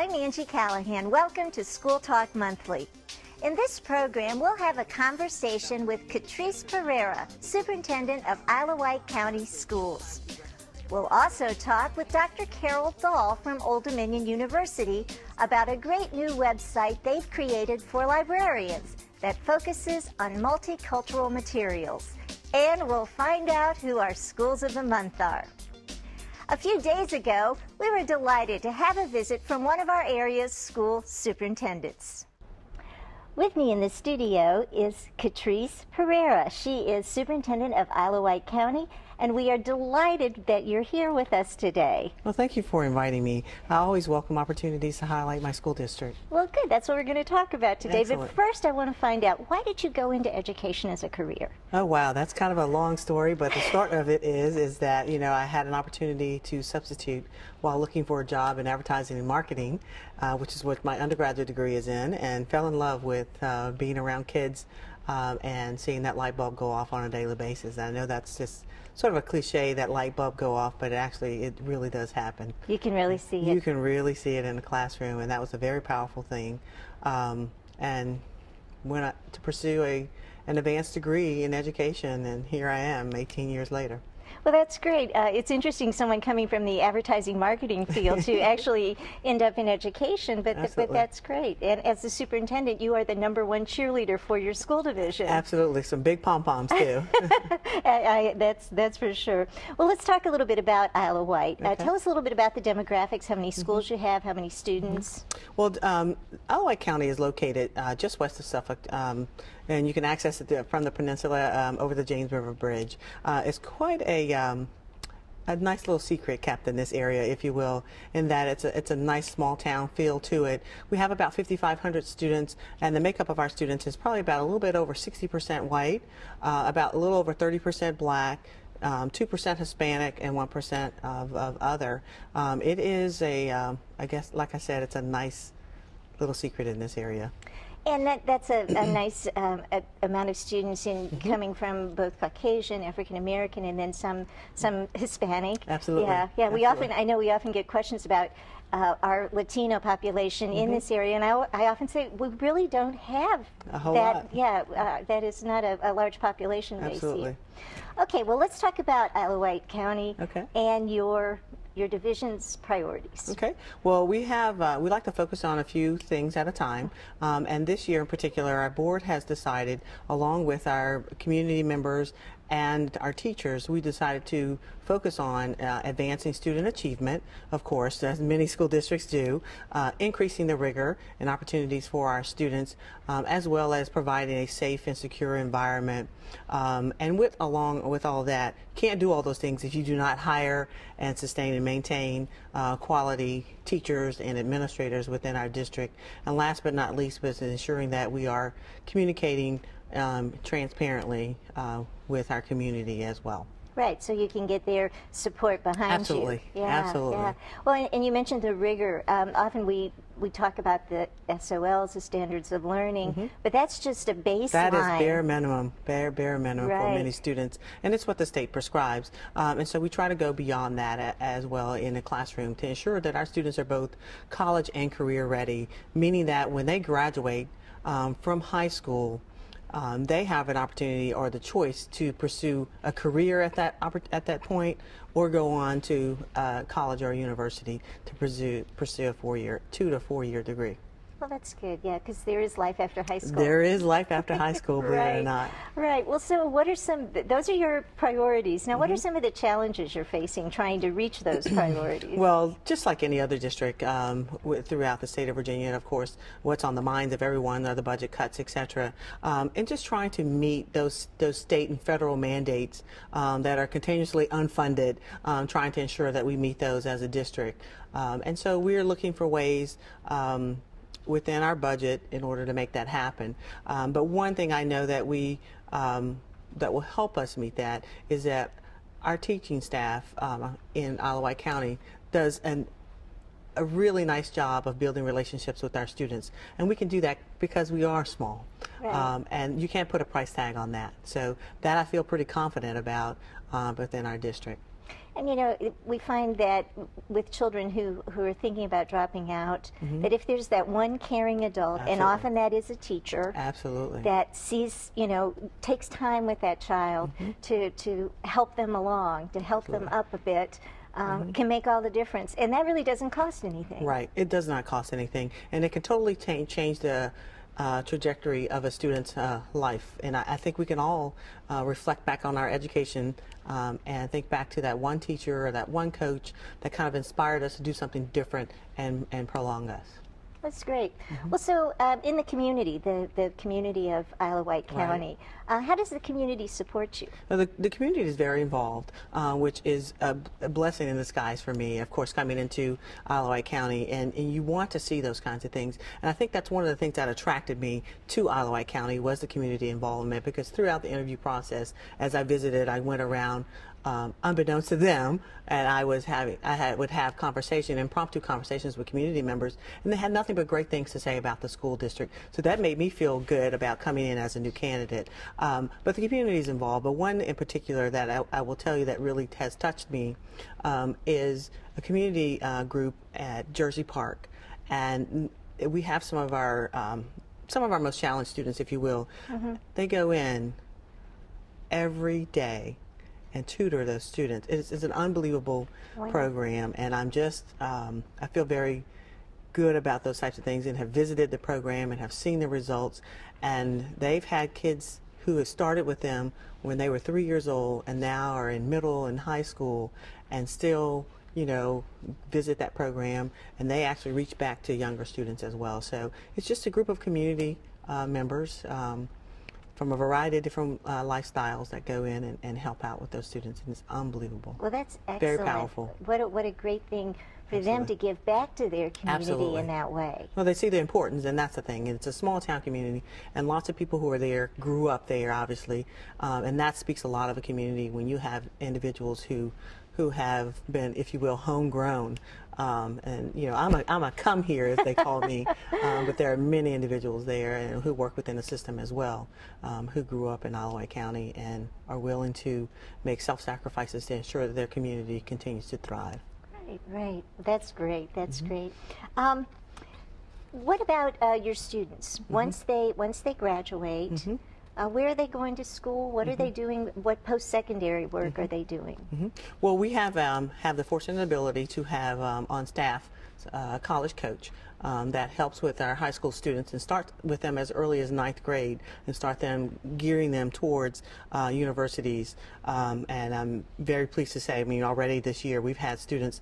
I'm Angie Callahan. Welcome to School Talk Monthly. In this program, we'll have a conversation with Catrice Pereira, Superintendent of Isle of Wight County Schools. We'll also talk with Dr. Carol Dahl from Old Dominion University about a great new website they've created for librarians that focuses on multicultural materials. And we'll find out who our Schools of the Month are. A few days ago, we were delighted to have a visit from one of our area's school superintendents. With me in the studio is Catrice Pereira. She is Superintendent of Isle of Wight County, and we are delighted that you're here with us today. Well, thank you for inviting me. I always welcome opportunities to highlight my school district. Well, good. That's what we're going to talk about today. Excellent. But first, I want to find out, why did you go into education as a career? Oh, wow. That's kind of a long story, but the start of it is that, I had an opportunity to substitute while looking for a job in advertising and marketing, which is what my undergraduate degree is in, and fell in love with being around kids and seeing that light bulb go off on a daily basis. I know that's just sort of a cliche, that light bulb go off, but it really does happen. You can really see it. You can really see it in the classroom, and that was a very powerful thing. And went to pursue an advanced degree in education, and here I am 18 years later. Well, that's great. It's interesting, someone coming from the advertising marketing field to actually end up in education, but that's great. And as the superintendent, you are the #1 cheerleader for your school division. Absolutely. Some big pom-poms, too. That's for sure. Well, let's talk a little bit about Isle of Wight. Okay. Tell us a little bit about the demographics, how many schools you have, how many students. Well, Isle of Wight County is located just west of Suffolk, and you can access it from the peninsula over the James River Bridge. It's quite a nice little secret kept in this area, if you will, in that it's a nice small town feel to it. We have about 5,500 students, and the makeup of our students is probably about a little bit over 60% white, about a little over 30% black, 2% Hispanic, and 1% of other. It is I guess, like I said, it's a nice little secret in this area. And that's a nice amount of students coming from both Caucasian, African American, and then some Hispanic. Absolutely. Yeah. Absolutely. I know we often get questions about our Latino population in this area, and I often say we really don't have a whole that. lot. Yeah, that is not a large population base Absolutely. here. Okay, well, let's talk about Isle of Wight County and your division's priorities. Okay. Well, we like to focus on a few things at a time, and this year in particular, our board has decided, along with our community members and our teachers, we decided to focus on advancing student achievement, of course, as many school districts do, increasing the rigor and opportunities for our students, as well as providing a safe and secure environment. And along with all that, can't do all those things if you do not hire and sustain and maintain quality teachers and administrators within our district. And last but not least, was ensuring that we are communicating transparently with our community as well. Right, so you can get their support behind Absolutely. you. Absolutely. Yeah. Well, and you mentioned the rigor. Often we talk about the SOLs, the standards of learning, but that's just a baseline. That is bare minimum, bare minimum Right. for many students, and it's what the state prescribes. And so we try to go beyond that as well in the classroom to ensure that our students are both college and career ready, meaning that when they graduate from high school, they have an opportunity or the choice to pursue a career at that point, or go on to college or university to pursue a 2 to 4 year degree. Well, that's good, yeah, because there is life after high school. There is life after high school, believe it or not. Right. Well, so what are those are your priorities. Now, what are some of the challenges you're facing trying to reach those priorities? Well, just like any other district throughout the state of Virginia, and of course, what's on the minds of everyone are the budget cuts, etc. And just trying to meet those state and federal mandates that are continuously unfunded, trying to ensure that we meet those as a district. And so we're looking for ways within our budget in order to make that happen. But one thing I know that that will help us meet that is that our teaching staff in Isle of Wight County does a really nice job of building relationships with our students, and we can do that because we are small. Right. And you can't put a price tag on that. So that I feel pretty confident about within our district. And you know, we find that with children who are thinking about dropping out, that if there's that one caring adult, and Absolutely. often that is a teacher, Absolutely. that sees, you know, takes time with that child to help them along, to help them up a bit, can make all the difference. And that really doesn't cost anything. Right. It does not cost anything, and it can totally change the trajectory of a student's life. And I think we can all reflect back on our education and think back to that one teacher or that one coach that kind of inspired us to do something different and prolong us. That's great. Well, so in the community, the community of Isle of Wight County, how does the community support you? Well, the community is very involved, which is a blessing in disguise for me, of course, coming into Isle of Wight County, and you want to see those kinds of things. And I think that's one of the things that attracted me to Isle of Wight County was the community involvement, because throughout the interview process, as I visited, I went around unbeknownst to them, and I would have impromptu conversations with community members, and they had nothing but great things to say about the school district. So that made me feel good about coming in as a new candidate. But the community is involved. But one in particular that I will tell you that really has touched me is a community group at Jersey Park, and we have some of our most challenged students, if you will. They go in every day and tutor those students. It's an unbelievable program, and I'm just, I feel very good about those types of things, and have visited the program and have seen the results. And they've had kids who have started with them when they were 3 years old and now are in middle and high school and still, you know, visit that program, and they actually reach back to younger students as well. So it's just a group of community members from a variety of different lifestyles that go in and help out with those students, and it's unbelievable. Well, that's excellent. Very powerful. What a great thing for them to give back to their community in that way. Well, they see the importance, and that's the thing. It's a small town community, and lots of people who are there grew up there, obviously, and that speaks a lot of a community when you have individuals who have been, if you will, homegrown. And you know, I'm a come here, as they call me, but there are many individuals there and who work within the system as well, who grew up in Isle of Wight County and are willing to make self-sacrifices to ensure that their community continues to thrive. Right. That's great. That's great. What about your students? Once they graduate, where are they going to school? What are they doing? What post-secondary work are they doing? Well, we have the fortunate ability to have on staff a college coach that helps with our high school students and start with them as early as 9th grade and start them gearing them towards universities. And I'm very pleased to say, I mean, already this year we've had students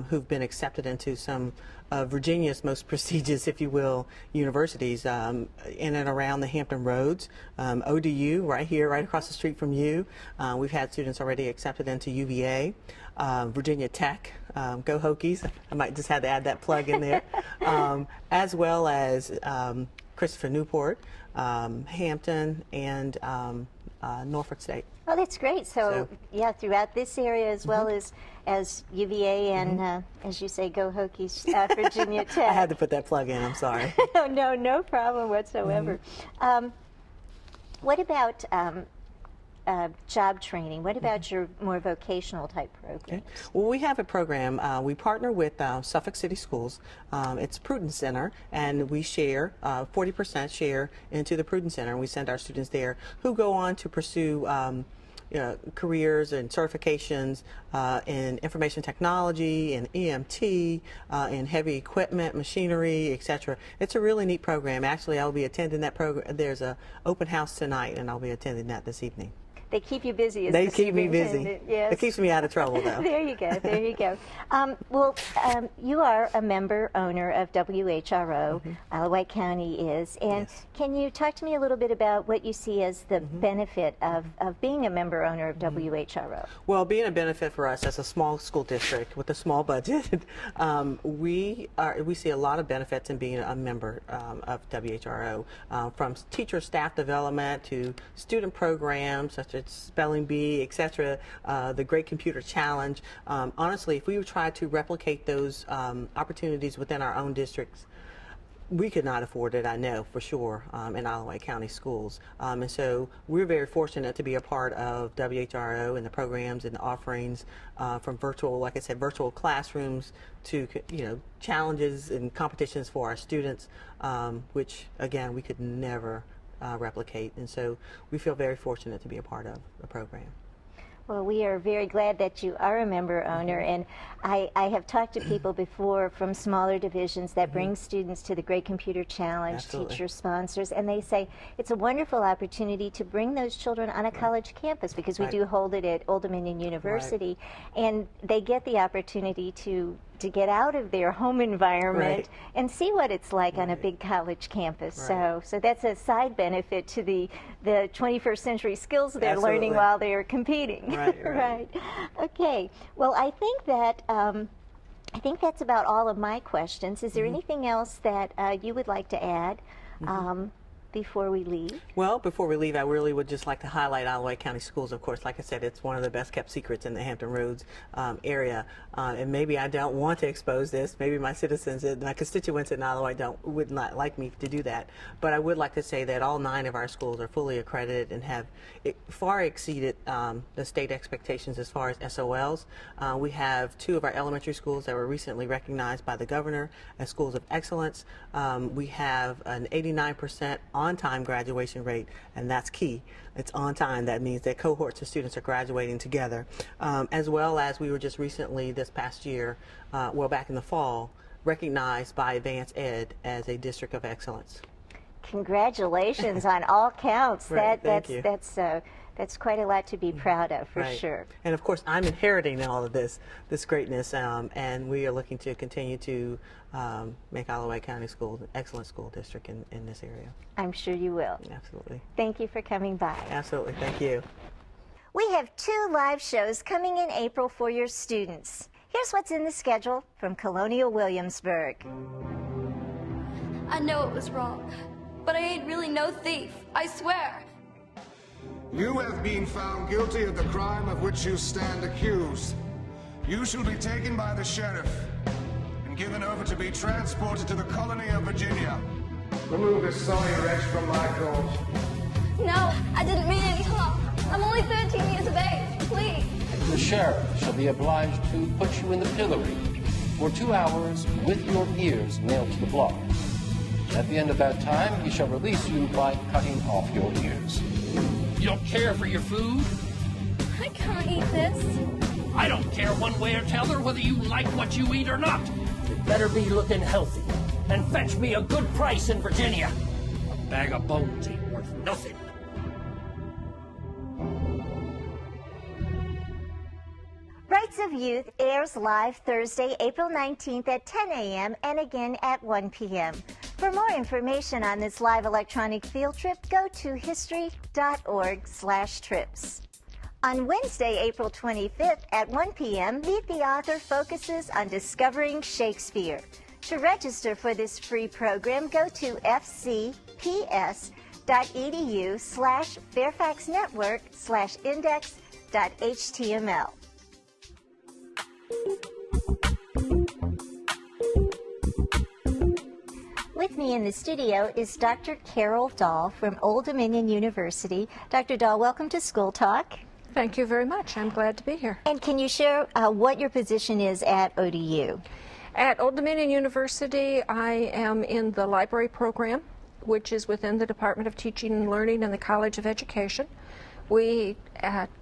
who've been accepted into some of Virginia's most prestigious, if you will, universities in and around the Hampton Roads. ODU, right here, right across the street from you. We've had students already accepted into UVA, Virginia Tech, go Hokies. I might just have to add that plug in there. As well as Christopher Newport, Hampton, and Norfolk State. Oh, that's great. So yeah, throughout this area as well as UVA and, as you say, go Hokies, Virginia Tech. I had to put that plug in, I'm sorry. No problem whatsoever. What about job training? What about your more vocational type programs? Okay. Well, we have a program. We partner with Suffolk City Schools. It's Prudence Center, and we share 40% share into the Prudence Center, and we send our students there who go on to pursue careers and certifications in information technology, in EMT, in heavy equipment, machinery, etc. It's a really neat program. Actually, I'll be attending that program. There's an open house tonight, and I'll be attending that this evening. They keep you busy as They the keep me busy. superintendent. Yes. It keeps me out of trouble, though. There you go. There you go. Well, you are a member owner of WHRO. Isle of Wight County is. And can you talk to me a little bit about what you see as the benefit of being a member owner of WHRO? Well, being a benefit for us as a small school district with a small budget, we see a lot of benefits in being a member of WHRO, from teacher staff development to student programs such as Spelling Bee, etc., the Great Computer Challenge. Honestly, if we would try to replicate those opportunities within our own districts, we could not afford it, I know for sure, in Alawite County schools. And so we're very fortunate to be a part of WHRO and the programs and the offerings from virtual, like I said, virtual classrooms to, challenges and competitions for our students, which, again, we could never replicate. And so we feel very fortunate to be a part of the program. Well, we are very glad that you are a member owner, and I have talked to people before from smaller divisions that bring students to the Great Computer Challenge, Absolutely. teacher sponsors, and they say it's a wonderful opportunity to bring those children on a college campus, because we Right. do hold it at Old Dominion University, and they get the opportunity to get out of their home environment Right. and see what it's like on a Right. big college campus. Right. So that's a side benefit to the 21st century skills they're learning Absolutely. while they're competing. Right, right. Right. Okay. Well, I think that I think that's about all of my questions. Is there anything else that you would like to add before we leave? Well, before we leave, I really would just like to highlight Alawite County Schools. Of course, like I said, it's one of the best kept secrets in the Hampton Roads area. And maybe I don't want to expose this. Maybe my citizens, my constituents in Alawite would not like me to do that. But I would like to say that all 9 of our schools are fully accredited and have far exceeded the state expectations as far as SOLs. We have 2 of our elementary schools that were recently recognized by the governor as schools of excellence. We have an 89% on-time graduation rate, and that's key. It's on time. That means that cohorts of students are graduating together, as well as we were just recently this past year, back in the fall, recognized by Advanced Ed as a district of excellence. Congratulations on all counts. Right, thank you. That's quite a lot to be proud of, for Right. sure. And of course, I'm inheriting all of this greatness, and we are looking to continue to make Alawite County Schools an excellent school district in this area. I'm sure you will. Absolutely. Thank you for coming by. Absolutely. Thank you. We have 2 live shows coming in April for your students. Here's what's in the schedule from Colonial Williamsburg. I know it was wrong, but I ain't really no thief, I swear. You have been found guilty of the crime of which you stand accused. You shall be taken by the sheriff and given over to be transported to the colony of Virginia. Remove this sorry wretch from my court. No, I didn't mean any harm. I'm only 13 years of age, please. The sheriff shall be obliged to put you in the pillory for 2 hours with your ears nailed to the block. At the end of that time, he shall release you by cutting off your ears. You don't care for your food? I can't eat this. I don't care one way or t'other whether you like what you eat or not. You better be looking healthy and fetch me a good price in Virginia. A bag of bones ain't worth nothing. Rights of Youth airs live Thursday, April 19th at 10 a.m. and again at 1 p.m. For more information on this live electronic field trip, go to history.org/trips. On Wednesday, April 25th at 1 p.m., Meet the Author focuses on discovering Shakespeare. To register for this free program, go to fcps.edu/fairfaxnetwork/index.html. With me in the studio is Dr. Carol Dahl from Old Dominion University. Dr. Dahl, welcome to School Talk. Thank you very much. I'm glad to be here. And can you share what your position is at ODU? At Old Dominion University, I am in the library program, which is within the Department of Teaching and Learning and the College of Education. We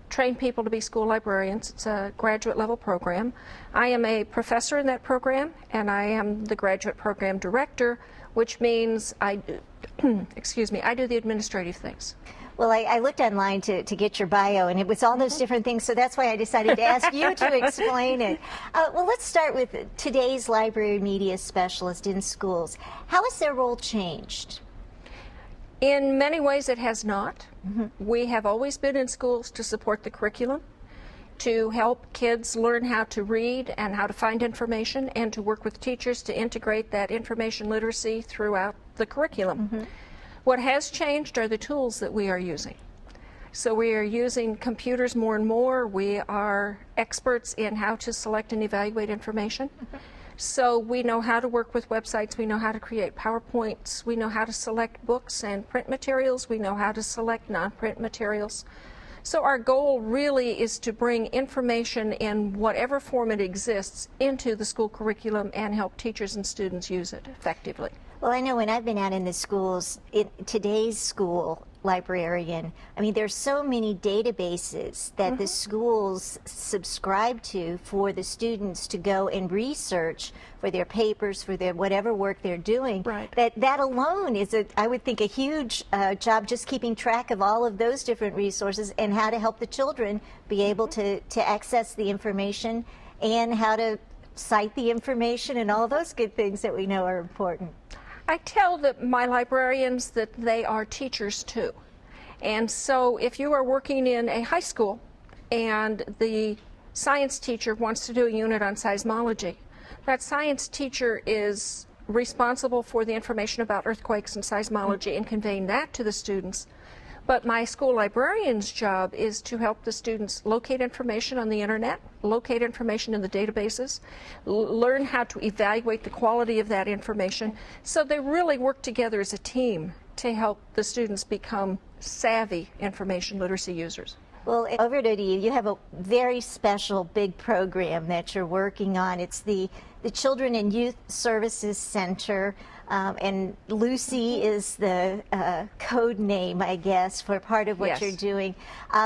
train people to be school librarians. It's a graduate level program. I am a professor in that program, and I am the graduate program director, which means I do the administrative things. Well, I looked online to get your bio, and it was all those different things, so that's why I decided to ask you to explain it. Well, let's start with today's library media specialist in schools. How has their role changed? In many ways, it has not. We have always been in schools to support the curriculum, to help kids learn how to read and how to find information, and to work with teachers to integrate that information literacy throughout the curriculum. What has changed are the tools that we are using. So we are using computers more and more. We are experts in how to select and evaluate information. So we know how to work with websites, we know how to create PowerPoints, we know how to select books and print materials, we know how to select non-print materials. So our goal really is to bring information in whatever form it exists into the school curriculum and help teachers and students use it effectively. Well, I know when I've been out in the schools, today's school librarian, I mean, there's so many databases that the schools subscribe to for the students to go and research for their papers, for their whatever work they're doing. Right. That alone is, I would think, a huge job, just keeping track of all of those different resources and how to help the children be able to access the information and how to cite the information and all those good things that we know are important. I tell my librarians that they are teachers too. And so if you are working in a high school and the science teacher wants to do a unit on seismology, that science teacher is responsible for the information about earthquakes and seismology and conveying that to the students. But my school librarian's job is to help the students locate information on the internet, locate information in the databases, learn how to evaluate the quality of that information. So they really work together as a team to help the students become savvy information literacy users. Well, over to you. You have a very special big program that you're working on. It's the Children and Youth Services Center, and Lucy is the code name, I guess, for part of what Yes. you're doing.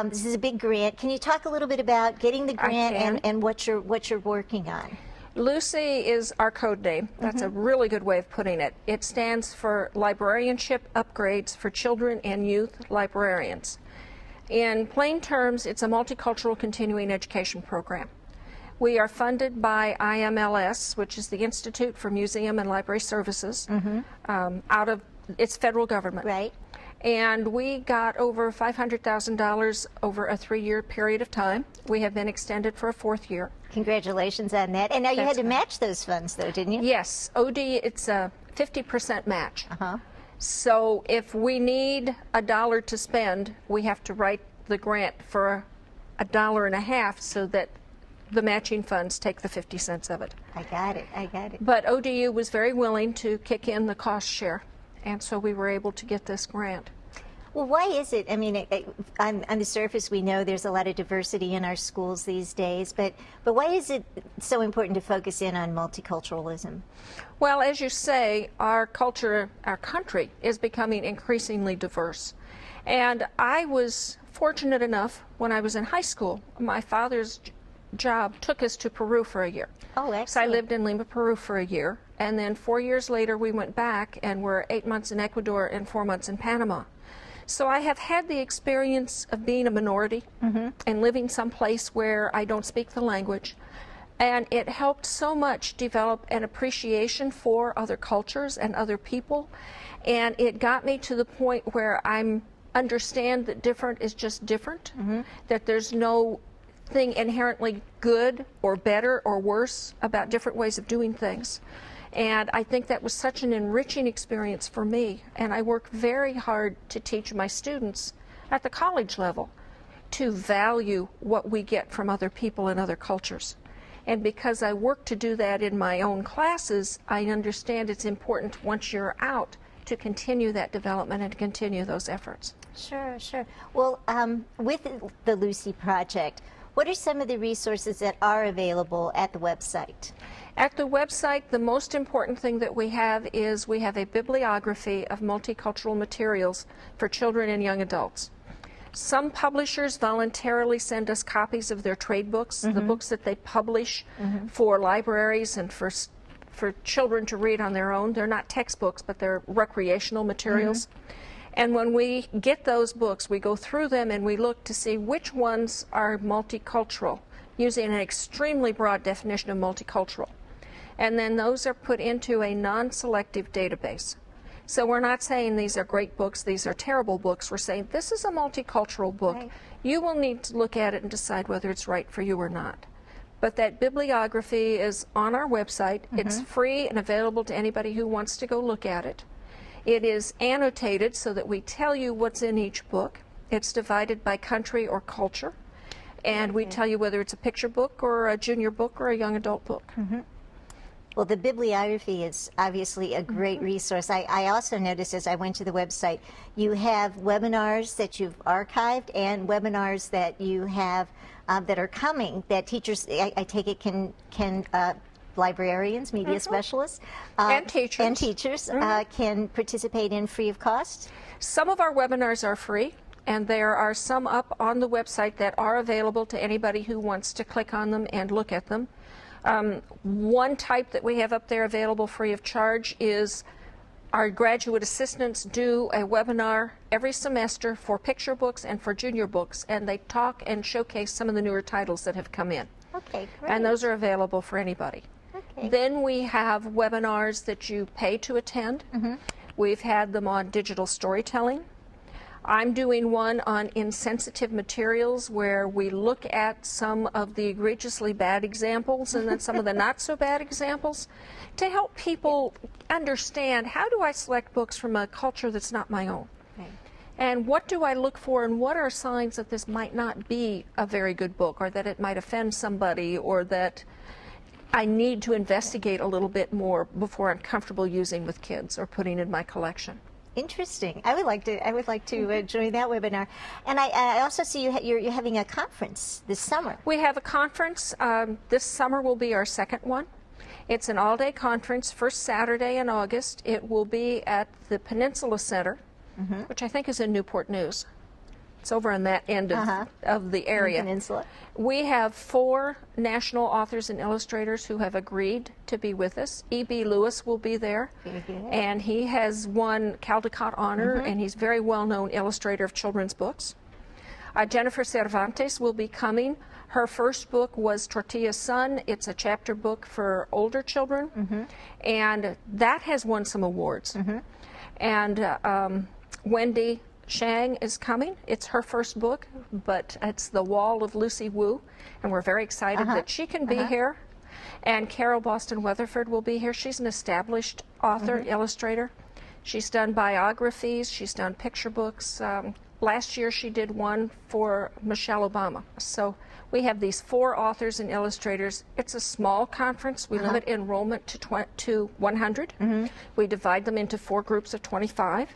This is a big grant. Can you talk a little bit about getting the grant and what you're working on? Lucy is our code name. That's a really good way of putting it. It stands for Librarianship Upgrades for Children and Youth Librarians. In plain terms, it's a multicultural continuing education program. We are funded by IMLS, which is the Institute for Museum and Library Services, out of its federal government. Right. And we got over $500,000 over a 3-year period of time. We have been extended for a 4th year. Congratulations on that. And now you had to match those funds, though, didn't you? Yes, OD, it's a 50% match. So if we need $1 to spend, we have to write the grant for $1.50 so that the matching funds take the 50 cents of it. I got it. I got it. But ODU was very willing to kick in the cost share, and so we were able to get this grant. Well, why is it? I mean, on the surface, we know there's a lot of diversity in our schools these days, but why is it so important to focus in on multiculturalism? Well, as you say, our culture, our country is becoming increasingly diverse. And I was fortunate enough when I was in high school, my father's job took us to Peru for a year. Oh, excellent. So I lived in Lima, Peru for a year, and then 4 years later we went back and were 8 months in Ecuador and 4 months in Panama. So I have had the experience of being a minority and living someplace where I don't speak the language. And it helped so much develop an appreciation for other cultures and other people. And it got me to the point where I understand that different is just different, that there's no thing inherently good or better or worse about different ways of doing things. And I think that was such an enriching experience for me. And I work very hard to teach my students at the college level to value what we get from other people and other cultures. And because I work to do that in my own classes, I understand it's important once you're out to continue that development and to continue those efforts. Sure, sure. Well, with the Lucy Project, what are some of the resources that are available at the website? At the website, the most important thing that we have is we have a bibliography of multicultural materials for children and young adults. Some publishers voluntarily send us copies of their trade books, the books that they publish for libraries and for children to read on their own. They're not textbooks, but they're recreational materials. And when we get those books, we go through them and we look to see which ones are multicultural, using an extremely broad definition of multicultural. And then those are put into a non-selective database. So we're not saying these are great books, these are terrible books. We're saying this is a multicultural book. Right. You will need to look at it and decide whether it's right for you or not. But that bibliography is on our website. It's free and available to anybody who wants to go look at it. It is annotated so that we tell you what's in each book. It's divided by country or culture. And we tell you whether it's a picture book or a junior book or a young adult book. Well, the bibliography is obviously a great resource. I also noticed as I went to the website, you have webinars that you've archived and webinars that you have that are coming that teachers, I take it, can librarians, media specialists, and teachers, can participate in free of cost? Some of our webinars are free, and there are some up on the website that are available to anybody who wants to click on them and look at them. One type that we have up there available free of charge is our graduate assistants do a webinar every semester for picture books and for junior books, and they talk and showcase some of the newer titles that have come in. Okay, great. And those are available for anybody. Okay. Then we have webinars that you pay to attend. We've had them on digital storytelling. I'm doing one on insensitive materials where we look at some of the egregiously bad examples and then some of the not so bad examples to help people understand, how do I select books from a culture that's not my own? Right. And what do I look for, and what are signs that this might not be a very good book, or that it might offend somebody, or that I need to investigate a little bit more before I'm comfortable using with kids or putting in my collection. Interesting. I would like to join that webinar. And I also see you're having a conference this summer. We have a conference. This summer will be our second one. It's an all-day conference, first Saturday in August. It will be at the Peninsula Center, which I think is in Newport News. It's over on that end of the area. Peninsula. We have 4 national authors and illustrators who have agreed to be with us. E.B. Lewis will be there, and he has won Caldecott Honor, and he's a very well-known illustrator of children's books. Jennifer Cervantes will be coming. Her first book was Tortilla Sun. It's a chapter book for older children, and that has won some awards. And Wendy Shang is coming. It's her first book, but it's The Wall of Lucy Wu, and we're very excited that she can be here. And Carol Boston Weatherford will be here. She's an established author, illustrator. She's done biographies. She's done picture books. Last year she did one for Michelle Obama. So we have these 4 authors and illustrators. It's a small conference. We limit enrollment to 100. We divide them into 4 groups of 25.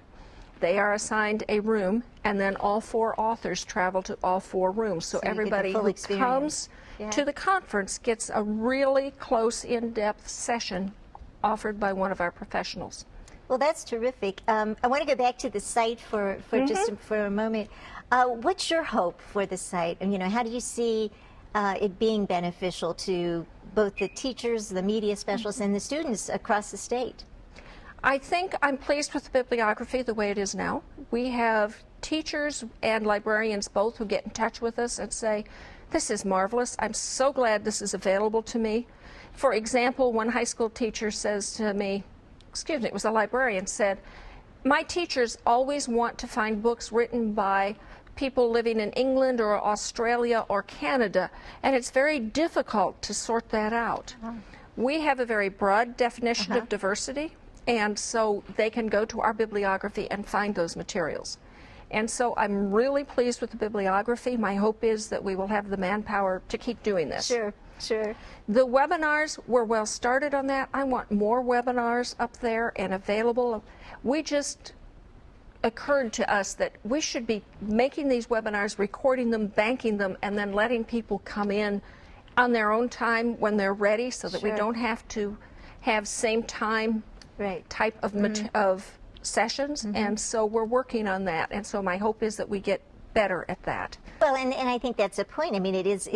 They are assigned a room, and then all 4 authors travel to all 4 rooms. So everybody who comes to the conference gets a really close, in-depth session offered by one of our professionals. Well, that's terrific. I want to go back to the site for just for a moment. What's your hope for the site? And, how do you see it being beneficial to both the teachers, the media specialists, and the students across the state? I think I'm pleased with the bibliography the way it is now. We have teachers and librarians both who get in touch with us and say, this is marvelous. I'm so glad this is available to me. For example, one high school teacher says to me, excuse me, it was a librarian, said, my teachers always want to find books written by people living in England or Australia or Canada, and it's very difficult to sort that out. We have a very broad definition of diversity, and so they can go to our bibliography and find those materials. And so I'm really pleased with the bibliography. My hope is that we will have the manpower to keep doing this. Sure. The webinars, we're well started on that. I want more webinars up there and available. We just occurred to us that we should be making these webinars, recording them, banking them, and then letting people come in on their own time when they're ready, so that we don't have to have same time type of sessions. And so we're working on that, and so my hope is that we get better at that. Well, and I think that's a point. I mean, it's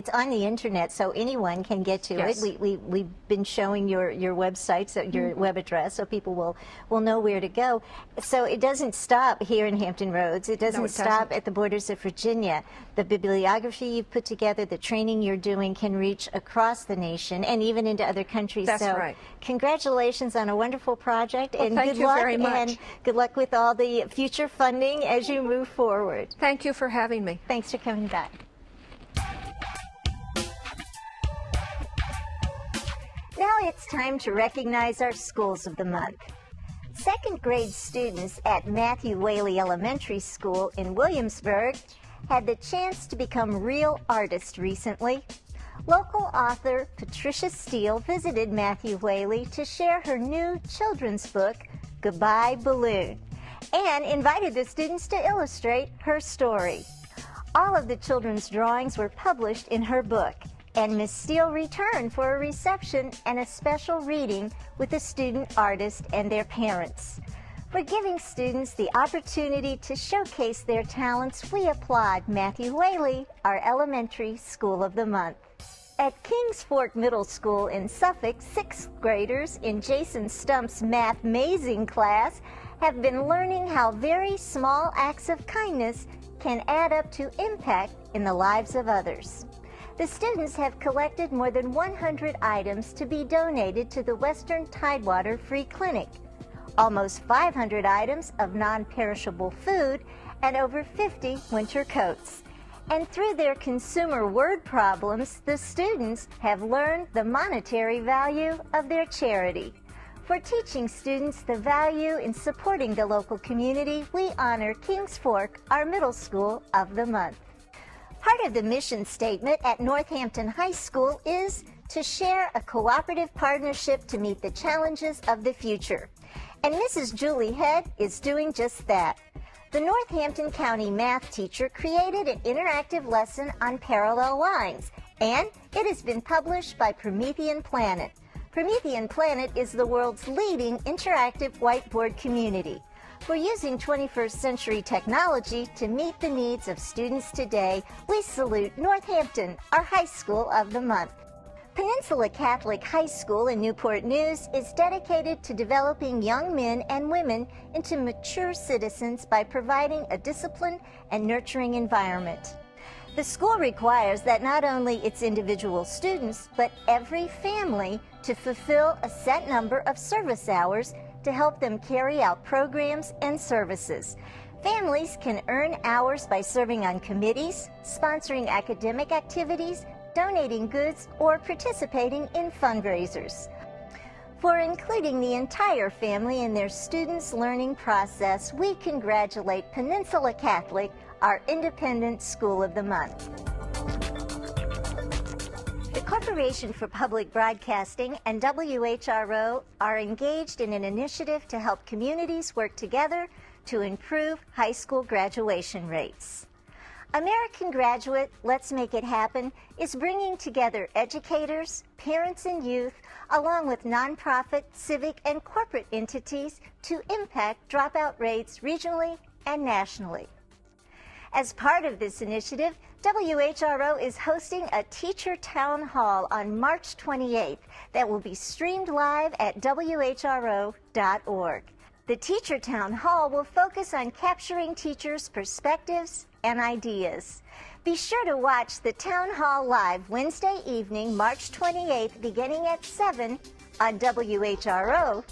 on the internet, so anyone can get to it. We've been showing your websites, your web address, so people will know where to go. So it doesn't stop here in Hampton Roads. It doesn't stop at the borders of Virginia. The bibliography you've put together, the training you're doing can reach across the nation and even into other countries. That's so right. Congratulations on a wonderful project, well, and thank good you luck, very much. and good luck with all the future funding as you move forward. Thank you for having me. Thanks for coming back. Now it's time to recognize our Schools of the Month. Second grade students at Matthew Whaley Elementary School in Williamsburg had the chance to become real artists recently. local author Patricia Steele visited Matthew Whaley to share her new children's book, Goodbye Balloon, and invited the students to illustrate her story. All of the children's drawings were published in her book, and Miss Steele returned for a reception and a special reading with the student artist and their parents. For giving students the opportunity to showcase their talents, we applaud Matthew Whaley, our Elementary School of the Month. At Kings Fork Middle School in Suffolk, 6th graders in Jason Stump's Math-mazing class have been learning how very small acts of kindness can add up to impact in the lives of others. The students have collected more than 100 items to be donated to the Western Tidewater Free Clinic, almost 500 items of non-perishable food, and over 50 winter coats. And through their consumer word problems, the students have learned the monetary value of their charity. For teaching students the value in supporting the local community, we honor Kings Fork, our Middle School of the Month. Part of the mission statement at Northampton High School is to share a cooperative partnership to meet the challenges of the future. And Mrs. Julie Head is doing just that. The Northampton County math teacher created an interactive lesson on parallel lines, and it has been published by Promethean Planet. Promethean Planet is the world's leading interactive whiteboard community. For using 21st century technology to meet the needs of students today, we salute Northampton, our High School of the Month. Peninsula Catholic High School in Newport News is dedicated to developing young men and women into mature citizens by providing a disciplined and nurturing environment. The school requires that not only its individual students, but every family to fulfill a set number of service hours to help them carry out programs and services. Families can earn hours by serving on committees, sponsoring academic activities, donating goods, or participating in fundraisers. For including the entire family in their students' learning process, we congratulate Peninsula Catholic, our Independent School of the Month. The Corporation for Public Broadcasting and WHRO are engaged in an initiative to help communities work together to improve high school graduation rates. American Graduate Let's Make It Happen is bringing together educators, parents, and youth, along with nonprofit, civic, and corporate entities to impact dropout rates regionally and nationally. As part of this initiative, WHRO is hosting a teacher town hall on March 28th that will be streamed live at WHRO.org. The Teacher Town Hall will focus on capturing teachers' perspectives and ideas. Be sure to watch the Town Hall live Wednesday evening, March 28th, beginning at 7 on WHRO.org.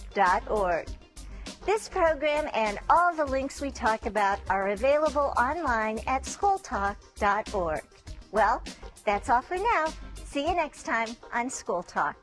This program and all the links we talk about are available online at schooltalk.org. Well, that's all for now. See you next time on School Talk.